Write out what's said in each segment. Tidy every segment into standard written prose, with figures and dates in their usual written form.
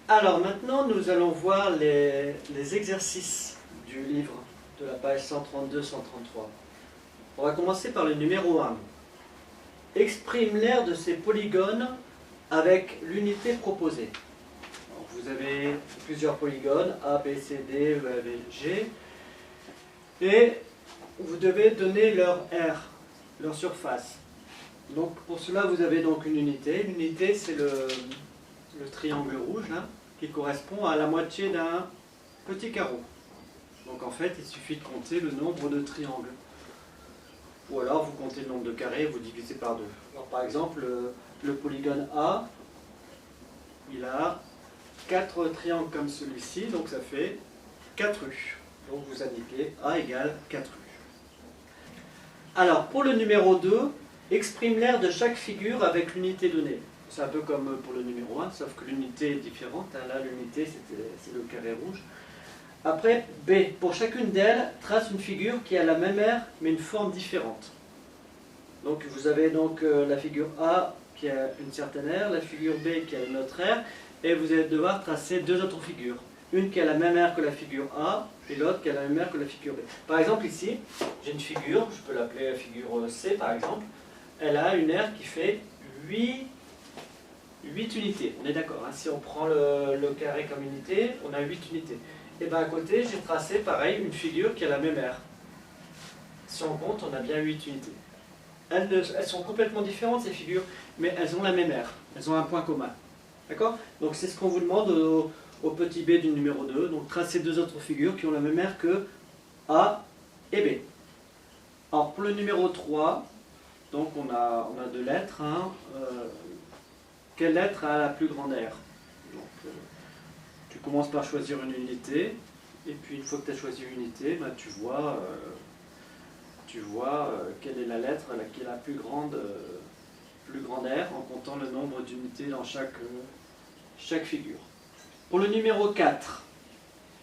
Alors maintenant, nous allons voir les exercices du livre de la page 132-133. On va commencer par le numéro 1. Exprime l'aire de ces polygones avec l'unité proposée. Alors, vous avez plusieurs polygones, A, B, C, D, E, F, G, et vous devez donner leur aire, leur surface. Donc pour cela, vous avez donc une unité. L'unité, c'est le triangle rouge, là, qui correspond à la moitié d'un petit carreau. Donc en fait, il suffit de compter le nombre de triangles. Ou alors vous comptez le nombre de carrés et vous divisez par 2. Alors par exemple, le polygone A, il a 4 triangles comme celui-ci, donc ça fait 4 U. Donc vous indiquez A égale 4 U. Alors pour le numéro 2, exprime l'aire de chaque figure avec l'unité donnée. C'est un peu comme pour le numéro 1, sauf que l'unité est différente. Là, l'unité, c'est le carré rouge. Après, B. Pour chacune d'elles, trace une figure qui a la même aire, mais une forme différente. Donc, vous avez donc la figure A qui a une certaine aire, la figure B qui a une autre aire, et vous allez devoir tracer deux autres figures. Une qui a la même aire que la figure A, et l'autre qui a la même aire que la figure B. Par exemple, ici, j'ai une figure, je peux l'appeler la figure C, par exemple. Elle a une aire qui fait 8 unités, on est d'accord, hein. Si on prend le carré comme unité, on a 8 unités. Et bien à côté, j'ai tracé pareil une figure qui a la même aire. Si on compte, on a bien 8 unités. Elles sont complètement différentes ces figures, mais elles ont la même aire, elles ont un point commun. D'accord? Donc c'est ce qu'on vous demande au petit b du numéro 2, donc tracer deux autres figures qui ont la même aire que A et B. Alors pour le numéro 3, donc on a deux lettres, hein, quelle lettre a la plus grande aire? Donc, tu commences par choisir une unité, et puis une fois que tu as choisi une unité, ben, tu vois quelle est la lettre qui a la plus grande aire en comptant le nombre d'unités dans chaque figure. Pour le numéro 4,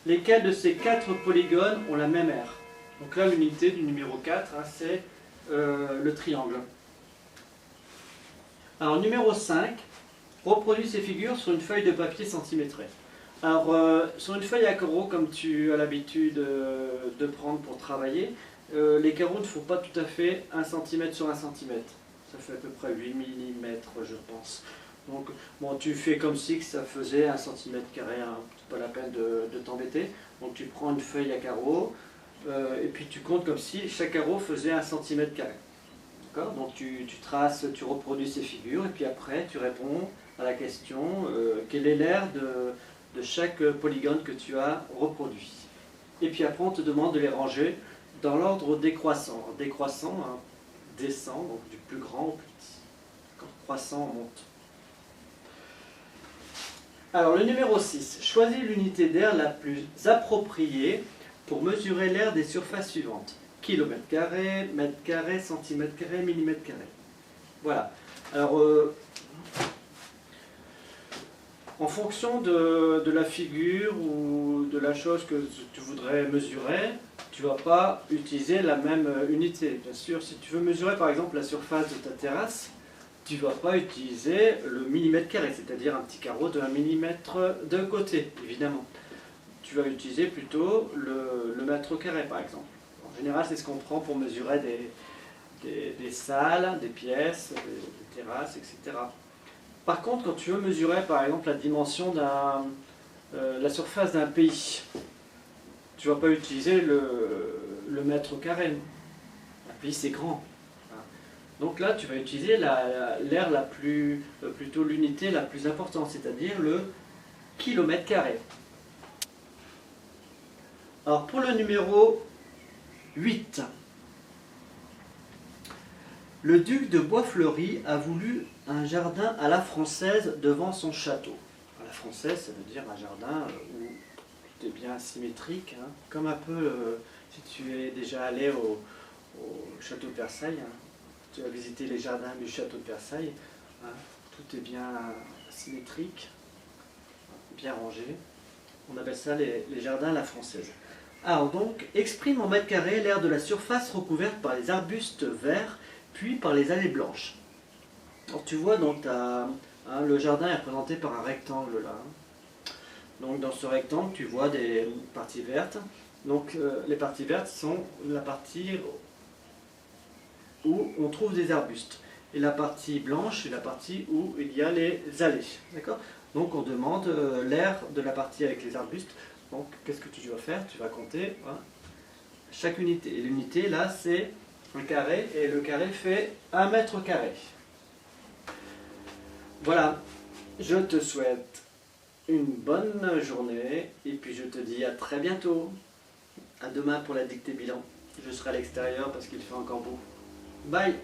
lesquels de ces 4 polygones ont la même aire? Donc là, l'unité du numéro 4, hein, c'est le triangle. Alors, numéro 5, reproduis ces figures sur une feuille de papier centimétrée. Alors, sur une feuille à carreaux, comme tu as l'habitude de prendre pour travailler, les carreaux ne font pas tout à fait 1 cm sur 1 cm. Ça fait à peu près 8 mm, je pense. Donc, bon, tu fais comme si que ça faisait 1 cm carré, hein. C'est pas la peine de t'embêter. Donc, tu prends une feuille à carreaux, et puis tu comptes comme si chaque carreau faisait 1 cm carré. Donc tu traces, tu reproduis ces figures et puis après tu réponds à la question quelle est l'aire de chaque polygone que tu as reproduit. Et puis après on te demande de les ranger dans l'ordre décroissant. Décroissant, hein, descend, donc du plus grand au plus petit. Croissant, on monte. Alors le numéro 6, choisis l'unité d'aire la plus appropriée pour mesurer l'aire des surfaces suivantes. Kilomètre carré, mètre carré, centimètre carré, millimètre carré. Voilà. Alors, en fonction de la figure ou de la chose que tu voudrais mesurer, tu ne vas pas utiliser la même unité. Bien sûr, si tu veux mesurer par exemple la surface de ta terrasse, tu ne vas pas utiliser le millimètre carré, c'est-à-dire un petit carreau de 1 millimètre de côté, évidemment. Tu vas utiliser plutôt le mètre carré, par exemple. En général, c'est ce qu'on prend pour mesurer des salles, des pièces, des terrasses, etc. Par contre, quand tu veux mesurer, par exemple, la dimension la surface d'un pays, tu ne vas pas utiliser le mètre carré. Un pays, c'est grand. Donc là, tu vas utiliser l'aire plutôt l'unité la plus importante, c'est-à-dire le kilomètre carré. Alors, pour le numéro 8. Le duc de Boisfleury a voulu un jardin à la française devant son château. À la française, ça veut dire un jardin où tout est bien symétrique, hein, comme un peu si tu es déjà allé au château de Versailles, hein, tu as visité les jardins du château de Versailles, hein, tout est bien symétrique, bien rangé. On appelle ça les jardins à la française. Alors donc, exprime en mètres carrés l'aire de la surface recouverte par les arbustes verts, puis par les allées blanches. Alors tu vois, donc, le jardin est représenté par un rectangle là. Donc dans ce rectangle, tu vois des parties vertes. Donc les parties vertes sont la partie où on trouve des arbustes. Et la partie blanche, c'est la partie où il y a les allées. D'accord? Donc on demande l'aire de la partie avec les arbustes. Donc qu'est-ce que tu dois faire? Tu vas compter chaque unité. Et l'unité là c'est un carré et le carré fait 1 mètre carré. Voilà, je te souhaite une bonne journée et puis je te dis à très bientôt. À demain pour la dictée bilan. Je serai à l'extérieur parce qu'il fait encore beau. Bye!